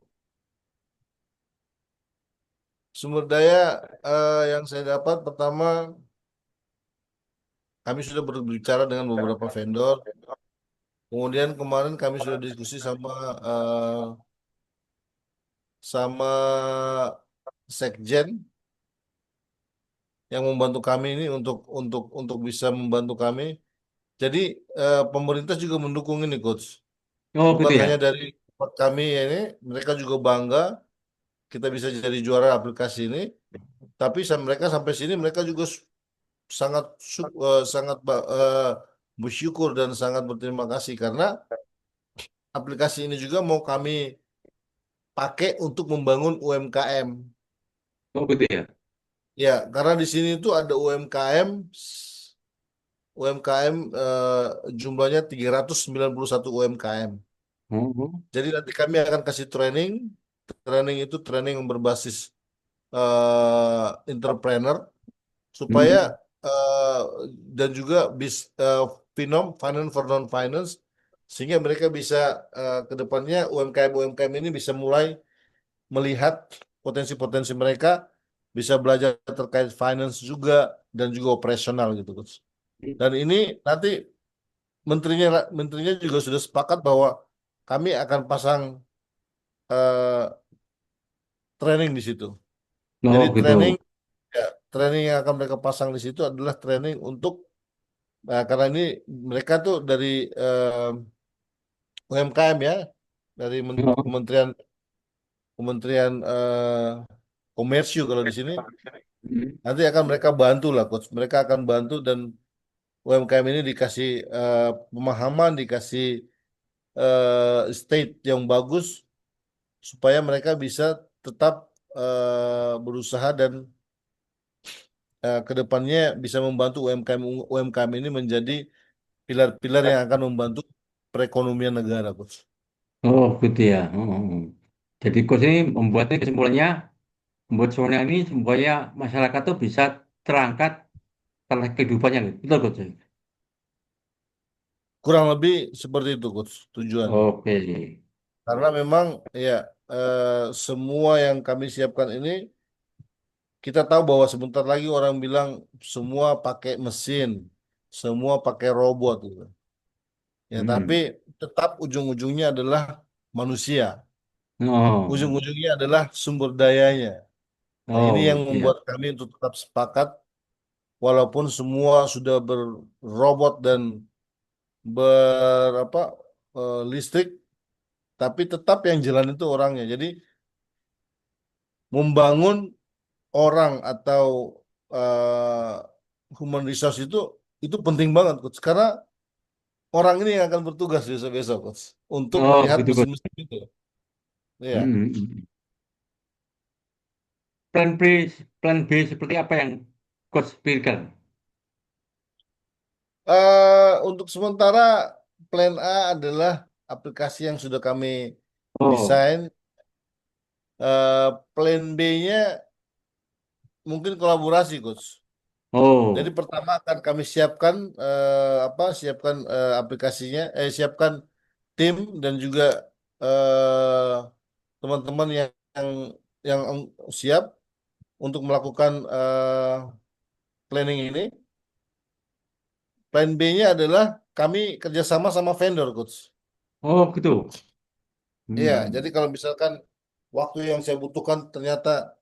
Sumber daya yang saya dapat, pertama kami sudah berbicara dengan beberapa vendor. Kemudian kemarin kami sudah diskusi eh, sama Sekjen yang membantu kami ini untuk bisa membantu kami. Jadi pemerintah juga mendukung ini, Coach. Oh, Bukan gitu ya. hanya dari tempat kami ini, mereka juga bangga kita bisa jadi juara aplikasi ini. Tapi mereka sampai sini mereka juga bersyukur dan sangat berterima kasih karena aplikasi ini juga mau kami pakai untuk membangun UMKM. Oh, gitu ya. Ya, karena di sini tuh ada UMKM jumlahnya 391 UMKM. Oh, Jadi nanti kami akan kasih training. Training itu training yang berbasis entrepreneur supaya hmm. eh, dan juga finance for non finance, sehingga mereka bisa ke depannya UMKM ini bisa mulai melihat potensi-potensi mereka, bisa belajar terkait finance juga dan juga operasional gitu, Coach. Dan ini nanti menterinya menterinya juga sudah sepakat bahwa kami akan pasang eh, training di situ. Oh, Jadi gitu. training yang akan mereka pasang di situ adalah training untuk, karena ini mereka tuh dari eh, UMKM ya, dari Oh. Kementerian Kementerian Komersiu kalau di sini. Hmm. Nanti akan mereka bantu lah, Coach. Mereka akan bantu dan UMKM ini dikasih pemahaman, dikasih state yang bagus supaya mereka bisa tetap berusaha dan ke depannya bisa membantu UMKM ini menjadi pilar-pilar yang akan membantu perekonomian negara, Coach. Oh, gitu ya. Jadi coach ini membuatnya kesimpulannya, membuat zona ini supaya masyarakat tuh bisa terangkat oleh kehidupannya. Betul coach. Kurang lebih seperti itu, Coach, tujuannya. Oke. Karena memang ya semua yang kami siapkan ini kita tahu bahwa sebentar lagi orang bilang semua pakai mesin, semua pakai robot gitu. Ya, tapi Hmm. tetap ujung-ujungnya adalah manusia. Oh, Ujung-ujungnya adalah sumber dayanya. Nah, ini oh, yang gitu ya. membuat kami untuk tetap sepakat walaupun semua sudah berrobot dan berapa listrik, tapi tetap yang jalan itu orangnya. Jadi membangun orang atau human resource itu penting banget, Coach. Karena orang ini yang akan bertugas besok-besok, Coach, untuk Oh, melihat gitu coach. mesin-mesin itu. Iya. Hmm. Plan B, plan B seperti apa yang coach pikirkan? Untuk sementara plan A adalah aplikasi yang sudah kami Oh, desain. Plan B-nya mungkin kolaborasi, Coach. Jadi oh, pertama akan kami siapkan siapkan aplikasinya, siapkan tim dan juga eh, teman-teman yang siap untuk melakukan planning ini. Plan B-nya adalah kami kerjasama sama vendor, Coach. oh, gitu. Iya, Hmm. jadi kalau misalkan waktu yang saya butuhkan ternyata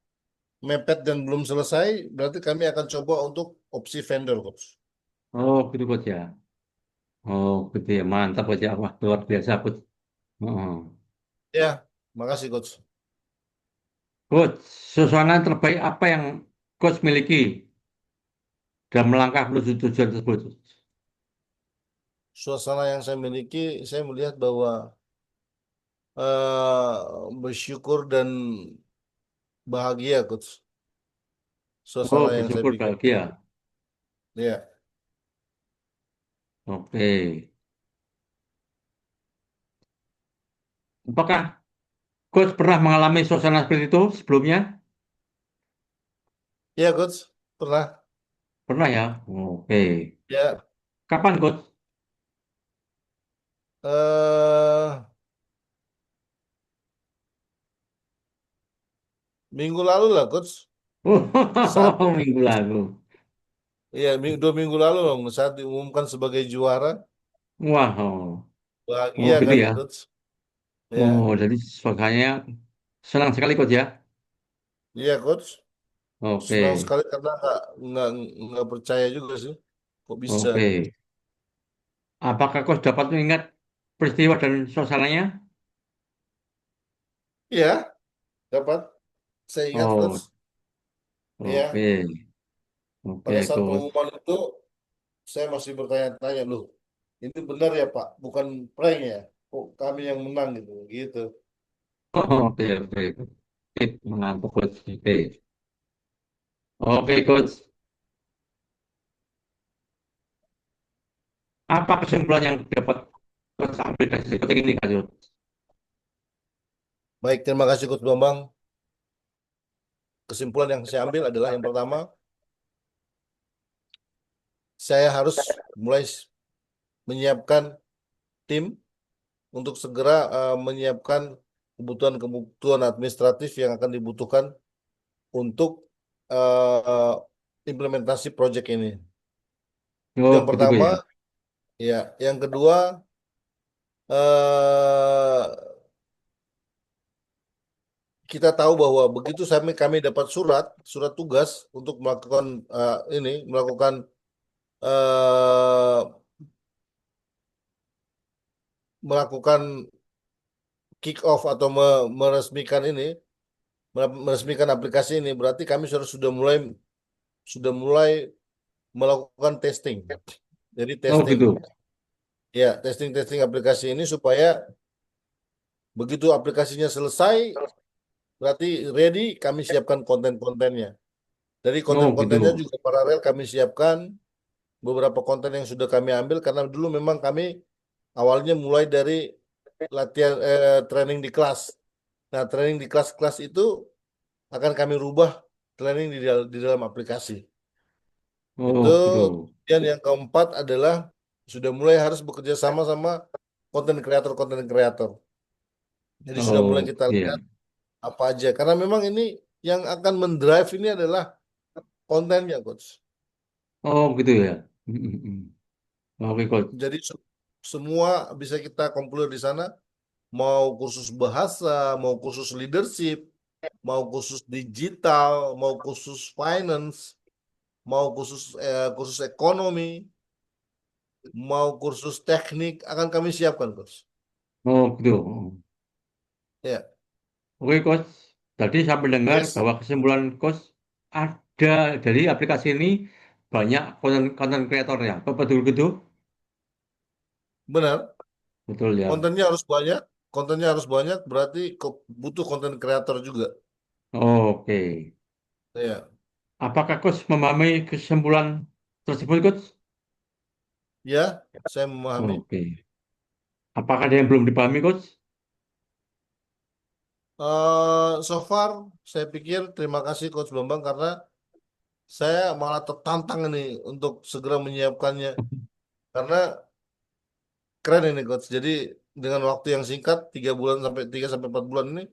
mepet dan belum selesai, berarti kami akan coba untuk opsi vendor, Coach. Oh, gitu coach ya. Oh, gitu ya. Mantap coach ya. Wah, luar biasa coach. Oh. Ya, makasih, Coach. Coach, suasana terbaik apa yang coach miliki dalam melangkah menuju tujuan tersebut? Suasana yang saya miliki, saya melihat bahwa bersyukur dan bahagia, Coach. Oh, Suasana yang saya bersyukur pikir. bahagia. Ya, Oke. Apakah coach pernah mengalami suasana seperti itu sebelumnya? ya, Coach. Pernah. Pernah ya? Oke. Ya, Kapan coach? eh minggu lalu lah, Coach. Saat Oh, minggu lalu. ya 2 minggu lalu loh, saat diumumkan sebagai juara, Wow. Oh, bahagia gitu kan, ya. Coach? Oh, Ya, jadi suasananya senang sekali coach ya. iya, Coach. Senang Oke. sekali karena nggak nggak percaya juga sih, kok bisa. Oke. Apakah coach dapat mengingat peristiwa dan suasananya? Iya, dapat. Saya ingat, Coach. Oh, Ya, oke. pada Oke, saat coach. pengumuman itu saya masih bertanya-tanya, loh, ini benar ya Pak, bukan prank ya? Kok kami yang menang gitu, gitu. Oke, oke. Oke, mengantuk coach. Oke. Oke, coach. Apa kesimpulan yang dapat coach ambil dari ikut ini, coach? Baik, terima kasih Coach Bambang. Kesimpulan yang saya ambil adalah yang pertama, saya harus mulai menyiapkan tim untuk segera menyiapkan kebutuhan-kebutuhan administratif yang akan dibutuhkan untuk eh, implementasi proyek ini. Itu Oh, yang gitu pertama, ya. ya. Yang kedua, eh, kita tahu bahwa begitu kami dapat surat tugas untuk melakukan melakukan eh, melakukan kick off atau meresmikan meresmikan aplikasi ini, berarti kami sudah mulai melakukan testing. Jadi Oh, testing, gitu. ya, testing aplikasi ini supaya begitu aplikasinya selesai, berarti ready, kami siapkan konten-kontennya. Dari Oh gitu. konten-kontennya juga paralel kami siapkan beberapa konten yang sudah kami ambil karena dulu memang kami awalnya mulai dari latihan training di kelas. Nah, training di kelas-kelas itu akan kami rubah training di dalam aplikasi. Itu Oh gitu. kemudian yang keempat adalah sudah mulai harus bekerja sama sama konten kreator. Jadi sudah mulai Oh kita iya. lihat apa aja karena memang ini yang akan mendrive ini adalah kontennya, coach. Oh gitu ya. Oke coach. Jadi semua bisa kita komplit di sana, mau kursus bahasa, mau kursus leadership, mau kursus digital, mau kursus finance, mau kursus ekonomi, mau kursus teknik akan kami siapkan, coach. Oh gitu. Ya, Oke coach. Tadi saya mendengar yes, bahwa kesimpulan coach ada dari aplikasi ini banyak konten kreatornya. Apa betul gitu? benar. Betul ya. Kontennya harus banyak, kontennya harus banyak, berarti butuh konten kreator juga. Oke. Ya, Apakah coach memahami kesimpulan tersebut coach? ya, saya memahami. Oke. Apakah ada yang belum dipahami coach? So far, saya pikir terima kasih Coach Bambang karena saya malah tertantang ini untuk segera menyiapkannya. Karena keren ini Coach. Jadi dengan waktu yang singkat, 3 sampai 4 bulan ini,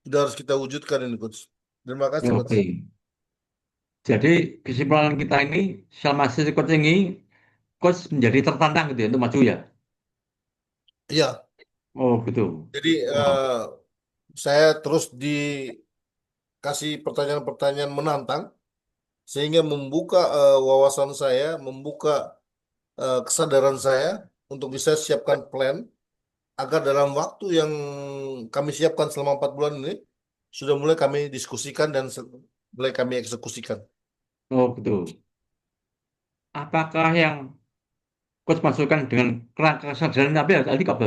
sudah harus kita wujudkan ini Coach. Terima kasih Coach. Oke. Jadi kesimpulan kita ini selama sesi coach ini coach menjadi tertantang gitu ya untuk maju ya. Iya, Oh gitu. jadi Wah, saya terus dikasih pertanyaan-pertanyaan menantang sehingga membuka wawasan saya, membuka kesadaran saya untuk bisa siapkan plan agar dalam waktu yang kami siapkan selama 4 bulan ini sudah mulai kami diskusikan dan mulai kami eksekusikan. oh gitu. Apakah yang coach masukkan dengan kerangka kesadaran tapi tadi kok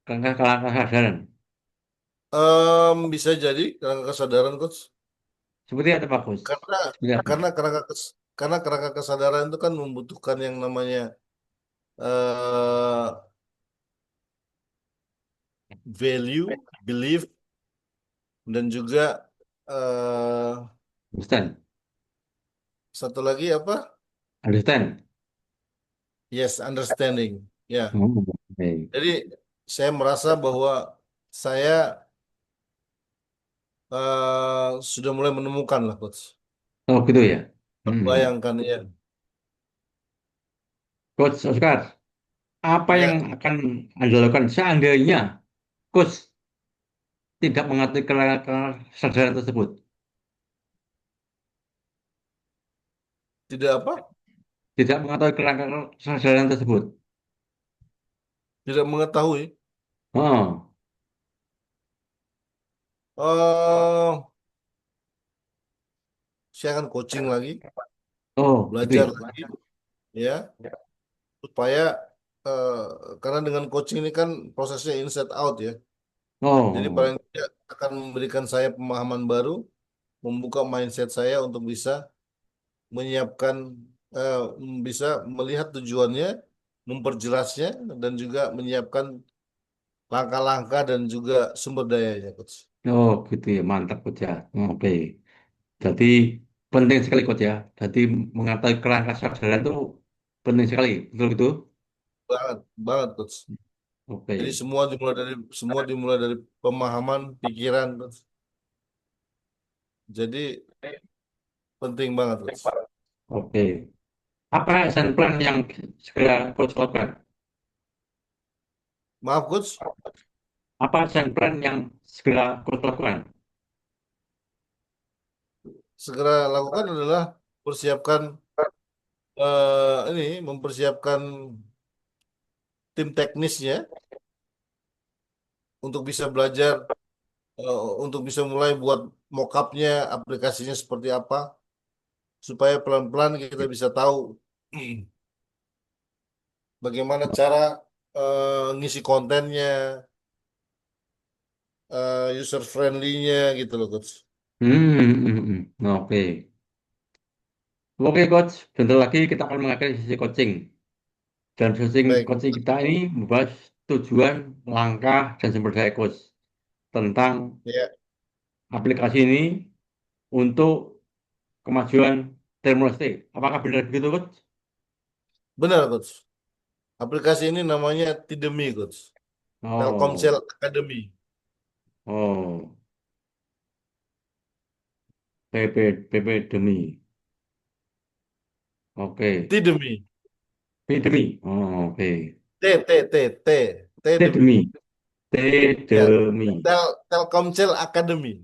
kerangka kesadaran? Bisa jadi kerangka kesadaran coach Seperti apa Pak coach? karena Seperti apa? karena kerangka kesadaran itu kan membutuhkan yang namanya eh value, belief dan juga eh Understand? satu lagi apa? Understand? Yes, understanding. Ya. Oh, oke. Jadi saya merasa bahwa saya sudah mulai menemukan lah coach. Oh gitu ya. Hmm. Bayangkan ya. Coach Oscar, apa yang Ya, akan Anda lakukan seandainya coach tidak mengerti kerangka kesadaran tersebut? tidak apa? Tidak mengetahui kerangka kesadaran tersebut. Tidak mengetahui. Oh, eh saya akan coaching lagi, oh, gitu belajar ya. lagi, ya, supaya eh, karena dengan coaching ini kan prosesnya inside out ya. Jadi Oh, paling tidak akan memberikan saya pemahaman baru, membuka mindset saya untuk bisa menyiapkan, eh, bisa melihat tujuannya, memperjelasnya, dan juga menyiapkan langkah-langkah dan juga sumber dayanya, coach. oh, gitu ya. Mantap, coach ya. Oke. Jadi penting sekali, coach ya. Jadi mengetahui kerangka kesadaran itu penting sekali. Betul gitu? Banget, banget, coach. Jadi Oke. semua dimulai dari pemahaman pikiran, coach. Jadi penting banget, coach. Oke. Apa action plan yang segera coach lakukan? Maaf, coach. Apa action plan yang segera coach lakukan? Segera lakukan adalah persiapkan ini mempersiapkan tim teknisnya untuk bisa belajar, untuk bisa mulai buat mockupnya, aplikasinya seperti apa, supaya pelan-pelan kita bisa tahu bagaimana cara ngisi kontennya, user friendly-nya gitu loh, coach. Oke. Oke, coach. Bentar lagi kita akan mengakhiri sesi coaching. Dan sesi Baik, coaching kita ini membahas tujuan, langkah, dan sumber daya coach tentang ya aplikasi ini untuk kemajuan Timor Leste. Apakah benar begitu, coach? benar coach. Aplikasi ini namanya Tidemi coach. Telkomsel Oh, Academy. oh, PP demi. Oke, Tidemi. P demi. Oh, oke. T T T T T T demi. demi. T Ya, demi. Telkomsel Academy.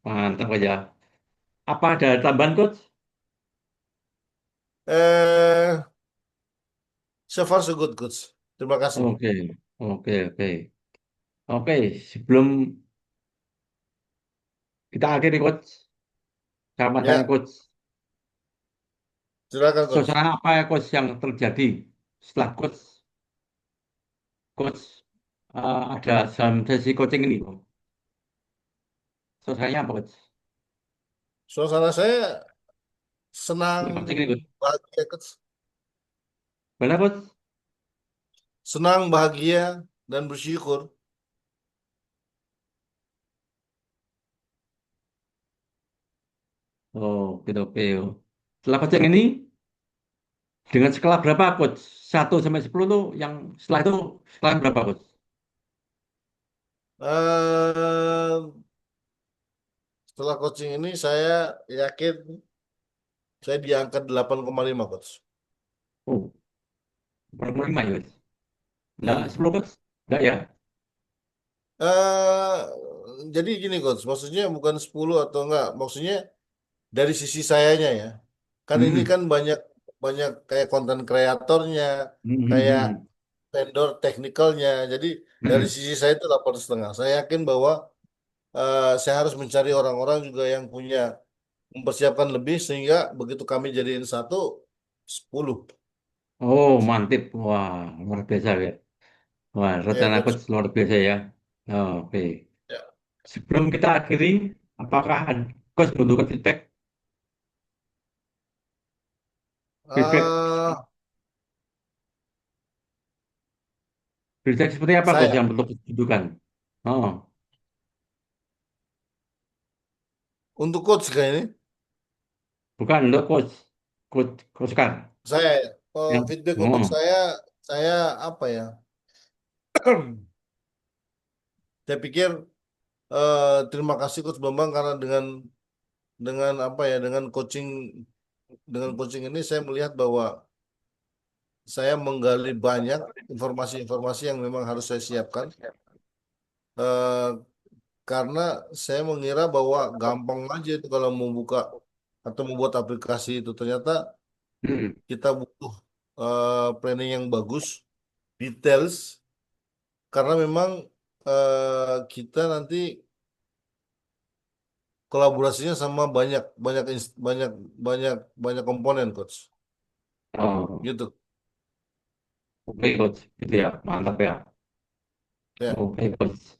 Mantap aja. Apa ada tambahan, coach? Eh, so far so good coach. Terima kasih. Oke, oke, oke. Oke, sebelum kita akhiri, coach, saya mau tanya, Ya, coach, silakan coach. suasana apa ya, coach, yang terjadi setelah coach ada dalam sesi coaching ini, coach? Suasananya apa, coach? Suasana saya senang, Di coaching ini, coach. bahagia coach. Benar, coach? Senang, bahagia, dan bersyukur. Oh, gitu, oke. Setelah coaching ini, dengan skala berapa, coach? 1 sampai 10 tuh, yang setelah itu, skala berapa, coach? Eh, setelah coaching ini saya yakin saya di angka 8,5 coach. Oh, berapa lima, ya, coach? Enggak, Hmm. 10, coach? Enggak ya? eh jadi gini coach, maksudnya bukan 10 atau enggak, maksudnya dari sisi sayanya ya. Kan ini Hmm. kan banyak banyak kayak konten kreatornya, Hmm, hmm, kayak hmm, vendor teknikalnya. Jadi dari hmm. sisi saya itu 8,5. Saya yakin bahwa saya harus mencari orang-orang juga yang punya mempersiapkan lebih sehingga begitu kami jadiin satu 10. Oh, mantip. Wah, luar biasa ya. Wah, Ya rencana coach. coach luar biasa ya. Oh, oke. Ya. Sebelum kita akhiri, apakah coach butuh feedback? Feedback, eh feedback seperti apa coach saya yang perlu dibutuhkan? Oh, untuk coach kayak ini, bukan untuk coach Kar. saya Yang, feedback untuk oh, saya apa ya? Saya pikir terima kasih Coach Bambang karena dengan apa ya dengan coaching ini saya melihat bahwa saya menggali banyak informasi-informasi yang memang harus saya siapkan eh, karena saya mengira bahwa gampang aja itu kalau membuka atau membuat aplikasi itu ternyata hmm. kita butuh planning yang bagus, details karena memang kita nanti kolaborasinya sama banyak banyak banyak banyak banyak komponen coach Oh, gitu oke coach. Gitu ya, mantap ya. ya. Oke coach.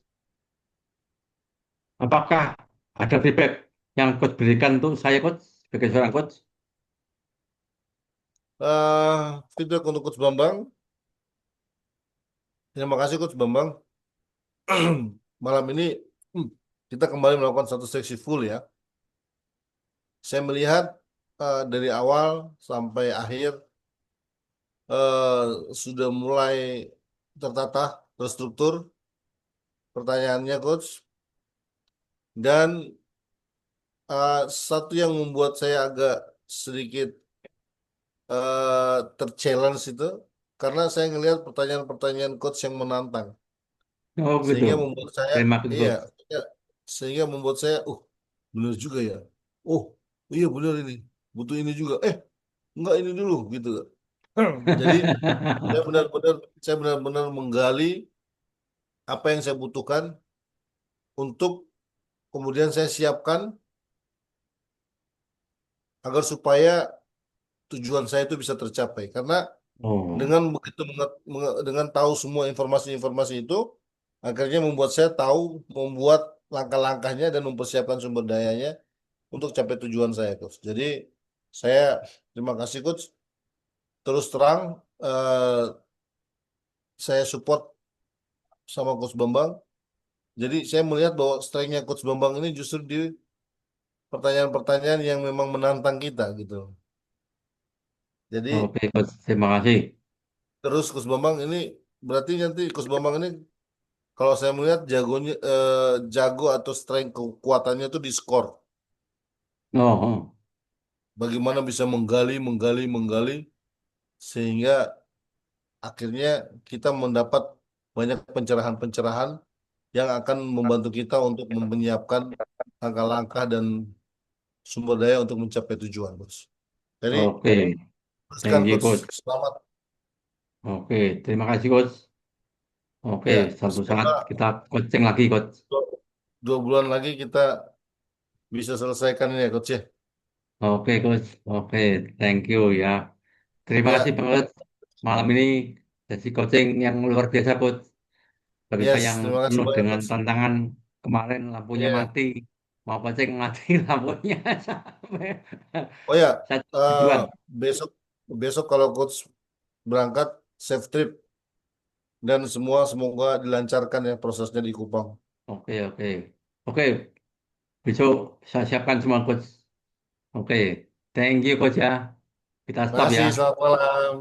Apakah ada feedback yang coach berikan untuk saya coach sebagai seorang coach? Feedback untuk coach Bambang, terima kasih coach Bambang. Malam ini hmm, kita kembali melakukan satu seksi full ya. Saya melihat dari awal sampai akhir eh, sudah mulai tertata, terstruktur pertanyaannya coach dan satu yang membuat saya agak sedikit terchallenge itu karena saya ngelihat pertanyaan-pertanyaan coach yang menantang Oh gitu. sehingga membuat saya Terima kasih iya coach. ya, sehingga membuat saya benar juga ya oh iya benar ini butuh ini juga enggak ini dulu gitu. Jadi saya benar-benar menggali apa yang saya butuhkan untuk kemudian saya siapkan agar supaya tujuan saya itu bisa tercapai karena Oh, dengan begitu dengan tahu semua informasi-informasi itu akhirnya membuat saya tahu membuat langkah-langkahnya dan mempersiapkan sumber dayanya untuk capai tujuan saya, Coach. Jadi saya terima kasih, Coach. Terus terang, saya support sama Coach Bambang. Jadi saya melihat bahwa strength-nya Coach Bambang ini justru di pertanyaan-pertanyaan yang memang menantang kita gitu. Jadi Oke, Coach. Terima kasih. terus Coach Bambang ini berarti nanti Coach Bambang ini kalau saya melihat jago atau strength kekuatannya itu di skor. Oh, oh. Bagaimana bisa menggali, menggali, menggali sehingga akhirnya kita mendapat banyak pencerahan-pencerahan yang akan membantu kita untuk menyiapkan langkah-langkah dan sumber daya untuk mencapai tujuan, Bos. Jadi, Oke. teruskan, Thank you, Coach. Coach. Selamat. Oke, terima kasih, Coach. Oke, Ya, suatu saat semoga kita coaching lagi, Coach. dua, 2 bulan lagi kita bisa selesaikan ini ya, Coach ya. Oke, Coach. Oke, thank you ya. Terima kasih Ya, banget malam ini sesi coaching yang luar biasa, Coach. Bagi saya yes, yang terima kasih penuh banyak, dengan Coach. tantangan kemarin lampunya Iya. mati, mau coaching mati lampunya sampai Oh ya, saya eh, tujuan. besok besok kalau Coach berangkat safe trip dan semua semoga dilancarkan ya prosesnya di Kupang. Oke, oke. Oke, besok saya siapkan semua, Coach. Oke, thank you, Coach ya. Kita stop ya. Makasih, selamat malam.